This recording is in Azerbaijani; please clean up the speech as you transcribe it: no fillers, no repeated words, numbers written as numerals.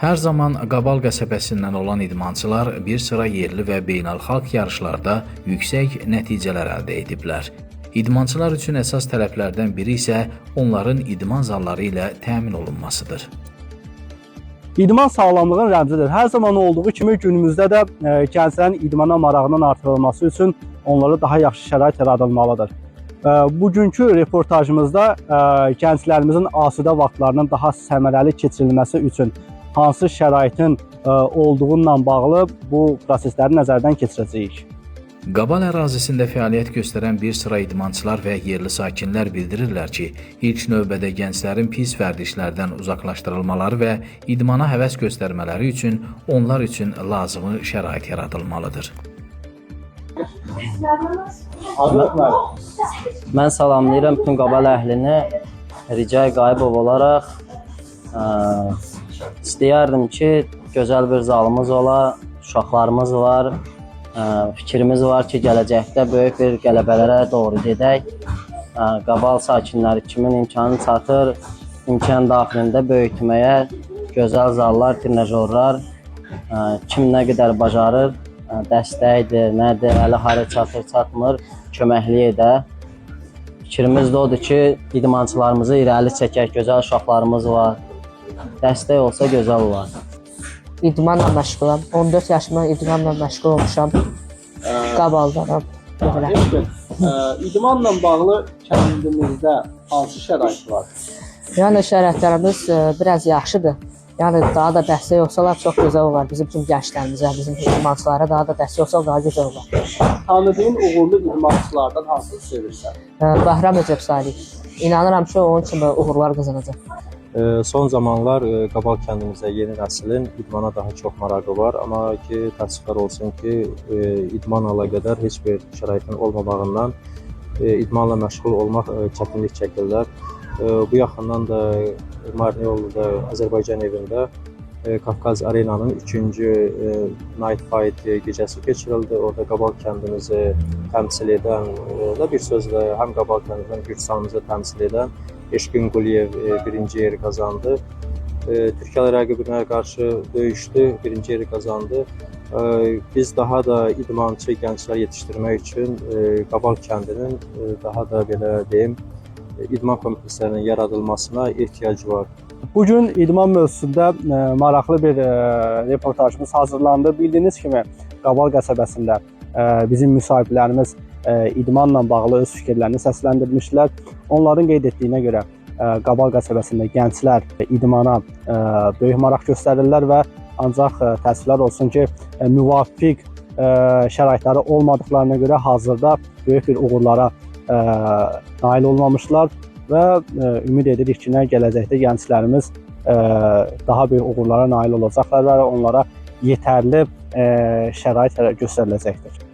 Hər zaman Qabal qəsəbəsindən olan idmançılar bir sıra yerli və beynəlxalq yarışlarda yüksək nəticələr əldə ediblər. İdmançılar üçün əsas tələblərdən biri isə onların idman zalları ilə təmin olunmasıdır. İdman sağlamlığın rəmzidir. Hər zaman olduğu kimi günümüzdə də gənclərin idmana marağının artırılması üçün onlara daha yaxşı şərait yaradılmalıdır. Bugünkü reportajımızda gənclərimizin asudə vaxtlarının daha səmərəli keçirilməsi üçün hansı şəraitin olduğundan bağlı bu prosesləri nəzərdən keçirəcəyik. Qabal ərazisində fəaliyyət göstərən bir sıra idmançılar və yerli sakinlər bildirirlər ki, ilk növbədə gənclərin pis vərdişlərdən uzaqlaşdırılmaları və idmana həvəs göstərmələri üçün onlar üçün lazımi şərait yaradılmalıdır. Mən salamlayıram bütün Qabal əhlini. Ricai Qayıbov olaraq istəyərdim ki, gözəl bir zalımız ola, uşaqlarımız var. Fikrimiz var ki, gələcəkdə böyük bir qələbələrə doğru gedək. Qabal sakinləri kimin imkanı çatır, imkan daxilində böyütməyə gözəl zallar, trenajorlar, kim nə qədər bacarır, dəstəkdir, nədir, əli hara çatır, çatmır, köməklik edə. Fikrimiz də odur ki, idmançılarımızı irəli çəkək, gözəl uşaqlarımız var. Dəstək olsa gözəl olar. İdmanla məşğulam. 14 yaşımdan idmanla məşğul olmuşam. Qabaldanam. İdmanla bağlı kəndimizdə hansı şərait var? Yəni şəraitlərimiz biraz yaxşıdır. Yəni daha da dəstək olsalar çox gözəl olar. Bizim kimi gənclərimizə, bizim idmançılara daha da dəstək olsa daha gözəl olar. Tanıdığın uğurlu idmançılardan hansını sevirsən? Bahram Əcəb Salih. İnanıram ki, onun kimi uğurlar qazanacaq. Son zamanlar Qabal kəndimizdə yeni nəslin idmana daha çox marağı var, amma ki, təəssüflər olsun ki, idmanla əlaqədar heç bir şəraitin olmamağından idmanla məşğul olmaq çətinlik çəkirlər. Bu yaxından da Marniyolda Azərbaycan evində Qafqaz Arenanın 3-cü Night Fight gecəsi keçirildi. Orada Qabal kəndimizi təmsil edən, bir sözlə həm Qabal kəndimizin Gürcüstanımızı təmsil edən Eşqin Quliyev birinci yeri qazandı. Türkiyə rəqibinə qarşı döyüşdü, birinci yeri qazandı. Biz daha da idmançı gənclər yetişdirmək üçün Qabal kəndinin daha da belə deyim, idman komplekslərinin yaradılmasına ehtiyac var. Bugün idman mövzusunda maraqlı bir reportajımız hazırlandı. Bildiyiniz kimi Qabal qəsəbəsində bizim müsahiblərimiz idmanla bağlı öz fikirlərini səsləndirmişlər. Onların qeyd etdiyinə görə Qabal qəsəbəsində gənclər idmana böyük maraq göstərirlər və ancaq təəssüflər olsun ki, müvafiq şəraitləri olmadıqlarına görə hazırda böyük bir uğurlara nail olmamışlar və ümid edirik ki, gələcəkdə gənclərimiz daha böyük uğurlara nail olacaqlar və onlara yetərli şərait göstəriləcəkdir.